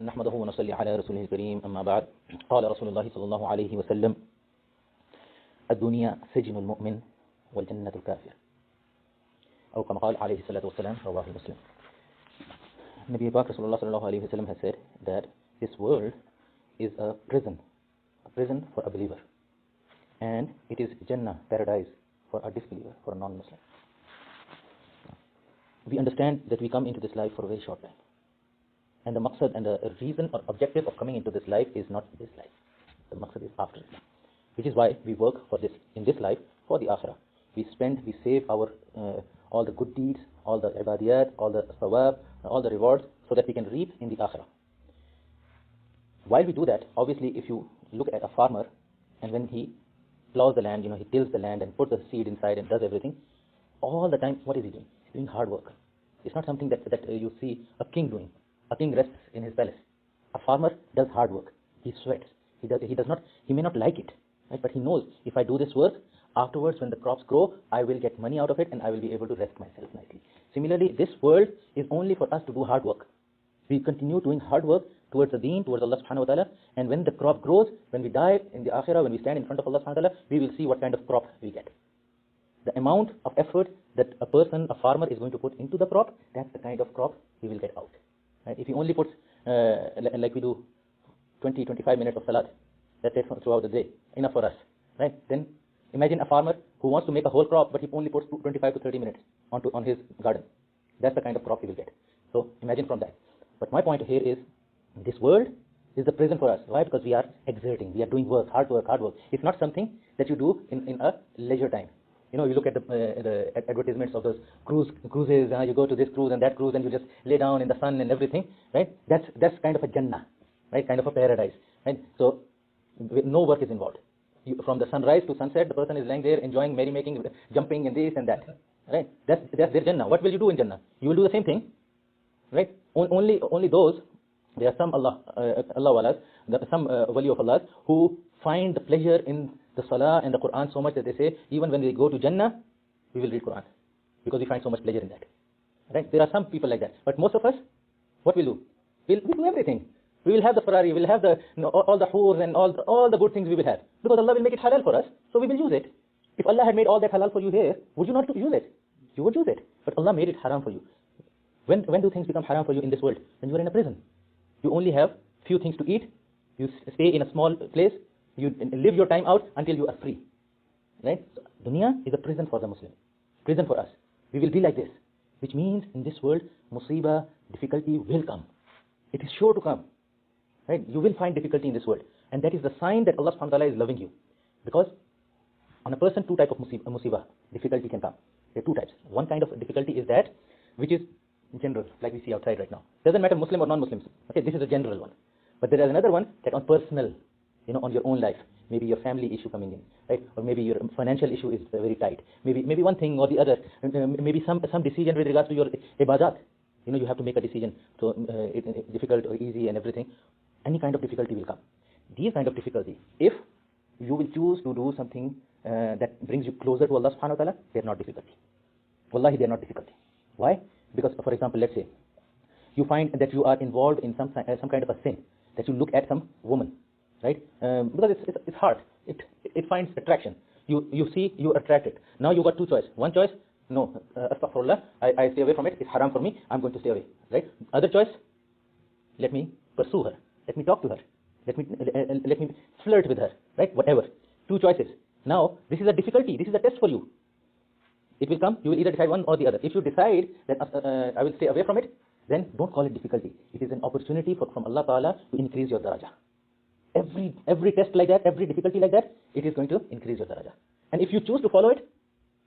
نحمده ونصلي على رسوله الكريم أما بعد قال رسول الله صلى الله عليه وسلم الدنيا سجن المؤمن والجنة الكافر أو كما قال عليه الصلاة والسلام رواه Muslim. Nabi Pak Rasulullah sallallahu alayhi wa sallam has said that this world is a prison for a believer, and it is Jannah, paradise, for a disbeliever, for a non-Muslim. We understand that we come into this life for a very short time, and the maqsad and the reason or objective of coming into this life is not this life. The maqsad is after it, which is why we work for this in this life for the akhirah. We save our all the good deeds, all the ibadiyat, all the thawab, all the rewards, so that we can reap in the akhirah. While we do that, obviously, if you look at a farmer, and when he plows the land, he tills the land and puts the seed inside and does everything, all the time, what is he doing? He's doing hard work. It's not something that you see a king doing. A king rests in his palace. A farmer does hard work. He sweats. He may not like it, right? But he knows, if I do this work, afterwards when the crops grow, I will get money out of it and I will be able to rest myself nicely. Similarly, this world is only for us to do hard work. We continue doing hard work towards the deen, towards Allah subhanahu wa ta'ala, and when the crop grows, when we die in the akhirah, when we stand in front of Allah subhanahu wa ta'ala, we will see what kind of crop we get. The amount of effort that a farmer is going to put into the crop, that's the kind of crop he will get out. Right? If he only puts, like we do, 20-25 minutes of salat, that's it throughout the day, enough for us. Right? Then imagine a farmer who wants to make a whole crop, but he only puts 25 to 30 minutes on his garden. That's the kind of crop he will get. So imagine from that. But my point here is, this world is the prison for us. Why? Because we are exerting, we are doing work, hard work. It's not something that you do in a leisure time. You look at the advertisements of those cruises, you go to this cruise and that cruise, and you just lay down in the sun and everything, right? That's kind of a Jannah, right? Kind of a paradise, right? So no work is involved. From the sunrise to sunset, the person is lying there enjoying merrymaking, jumping and this and that, right? That's their Jannah. What will you do in Jannah? You will do the same thing, right? Only those, there are some some wali of Allah who find the pleasure in the salah and the Quran so much that they say, even when we go to Jannah, we will read Quran, because we find so much pleasure in that. Right? There are some people like that. But most of us, what we'll do? We'll do everything. We will have the Ferrari, we'll have the all the hoors and all the good things we will have, because Allah will make it halal for us, so we will use it. If Allah had made all that halal for you here, would you not use it? You would use it. But Allah made it haram for you. When do things become haram for you in this world? When you are in a prison. You only have few things to eat, you stay in a small place, you live your time out until you are free. Right? So, dunya is a prison for the Muslim, prison for us. We will be like this, which means in this world, musibah, difficulty will come. It is sure to come. Right? You will find difficulty in this world, and that is the sign that Allah subhanahu wa ta'ala is loving you. Because on a person, two types of musibah, difficulty can come. There are two types. One kind of difficulty is that which is general, like we see outside right now. Doesn't matter Muslim or non-Muslims. Okay, this is a general one. But there is another one that on personal, on your own life. Maybe your family issue coming in, right? Or maybe your financial issue is very tight. Maybe one thing or the other. Maybe some decision with regards to your ibadat. You have to make a decision. So difficult or easy and everything. Any kind of difficulty will come. These kind of difficulty, if you will choose to do something that brings you closer to Allah subhanahu wa ta'ala, they are not difficulty. Wallahi, they are not difficulty. Why? Because, for example, let's say you find that you are involved in some kind of a sin, that you look at some woman, right? Because it's hard. It finds attraction. You see, you are attracted. Now you got two choices. One choice, no, astaghfirullah, I stay away from it. It's haram for me. I'm going to stay away, right? Other choice, let me pursue her. Let me talk to her. Let me flirt with her, right? Whatever. Two choices. Now this is a difficulty. This is a test for you. It will come. You will either decide one or the other. If you decide that I will stay away from it, then don't call it difficulty. It is an opportunity from Allah Ta'ala to increase your darajah. Every test like that, every difficulty like that, it is going to increase your darajah. And if you choose to follow it,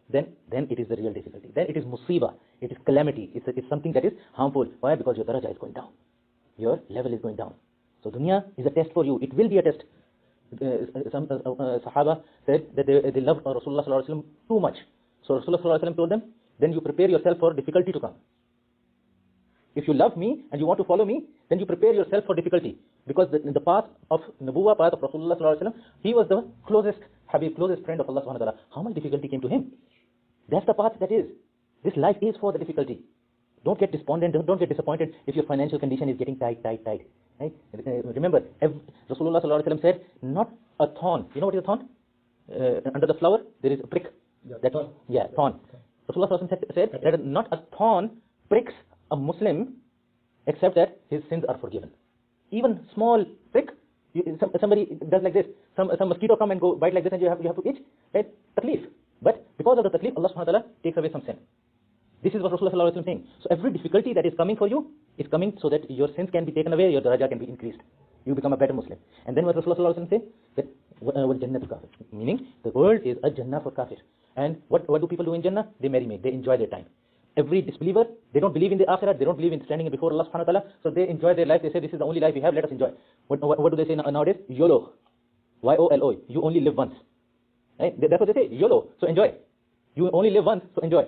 then it is the real difficulty. Then it is musibah. It is calamity. It's something that is harmful. Why? Because your darajah is going down. Your level is going down. So dunya is a test for you. It will be a test. Some Sahaba said that they loved Rasulullah sallallahu alaihi wasallam too much. So Rasulullah sallallahu alaihi wasallam told them, then you prepare yourself for difficulty to come. If you love me and you want to follow me, then you prepare yourself for difficulty. Because the path of Nubuwwah, path of Rasulullah sallallahu alaihi wasallam, he was the closest Habib, closest friend of Allah subhanahu wa ta'ala. How much difficulty came to him? That's the path that is. This life is for the difficulty. Don't get despondent, don't get disappointed if your financial condition is getting tight. Right? Remember, Rasulullah sallallahu alaihi wasallam said, not a thorn. You know what is a thorn? Under the flower, there is a prick. Thorn. Yeah, thorn. Rasulullah sallallahu alaihi wasallam said that not a thorn pricks a Muslim except that his sins are forgiven. Even small prick, somebody does like this, some mosquito come and go bite like this, and you have to itch, right? Taklif. But because of the taklif, Allah subhanahu wa ta'ala takes away some sin. This is what Rasulullah sallallahu alaihi wasallam is saying. So every difficulty that is coming for you is coming so that your sins can be taken away, your daraja can be increased. You become a better Muslim. And then what Rasulullah sallallahu alaihi wasallam say? That wal jannatu kafir. Meaning the world is a jannah for kafir. And what do people do in Jannah? They marry, they enjoy their time. Every disbeliever, they don't believe in the akhirah, they don't believe in standing before Allah subhanahu wa ta'ala, so they enjoy their life. They say, this is the only life we have, let us enjoy. What do they say nowadays? YOLO. YOLO. You only live once. Right? That's what they say. YOLO. So enjoy. You only live once, so enjoy.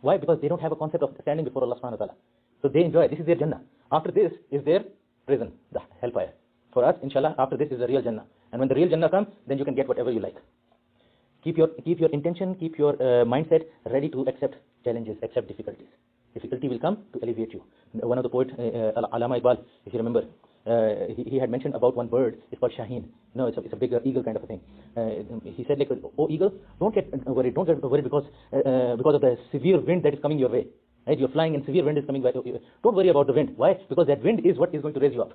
Why? Because they don't have a concept of standing before Allah subhanahu wa ta'ala. So they enjoy. This is their Jannah. After this is their prison, the hellfire. For us, inshallah, after this is the real Jannah. And when the real Jannah comes, then you can get whatever you like. Keep your intention, keep your mindset ready to accept challenges, accept difficulties. Difficulty will come to elevate you. One of the poets, Allama Iqbal, if you remember, he had mentioned about one bird. It's called Shaheen. No, it's a big eagle kind of a thing. He said, like, oh eagle, don't get worried because of the severe wind that is coming your way. Right? You're flying and severe wind is coming by. Don't worry about the wind. Why? Because that wind is what is going to raise you up.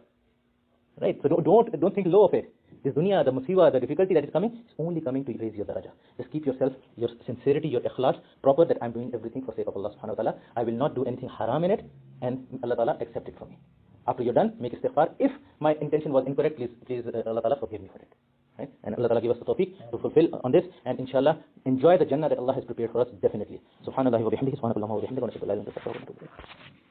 Right? So don't think low of it. This dunya, the musiba, the difficulty that is coming, is only coming to raise your daraja. Just keep yourself, your sincerity, your ikhlas proper, that I'm doing everything for sake of Allah subhanahu wa ta'ala. I will not do anything haram in it, and Allah ta'ala accept it from me. After you're done, make istighfar. If my intention was incorrect, please Allah ta'ala forgive me for it. Right? And Allah ta'ala give us the tawfiq to fulfill on this, and inshallah enjoy the Jannah that Allah has prepared for us, definitely. Subhanallah wa bihamdihi, subhanallah wa bihamdihi, wa nashhadu an la ilaha illa anta, astaghfiruka wa atubu ilayk.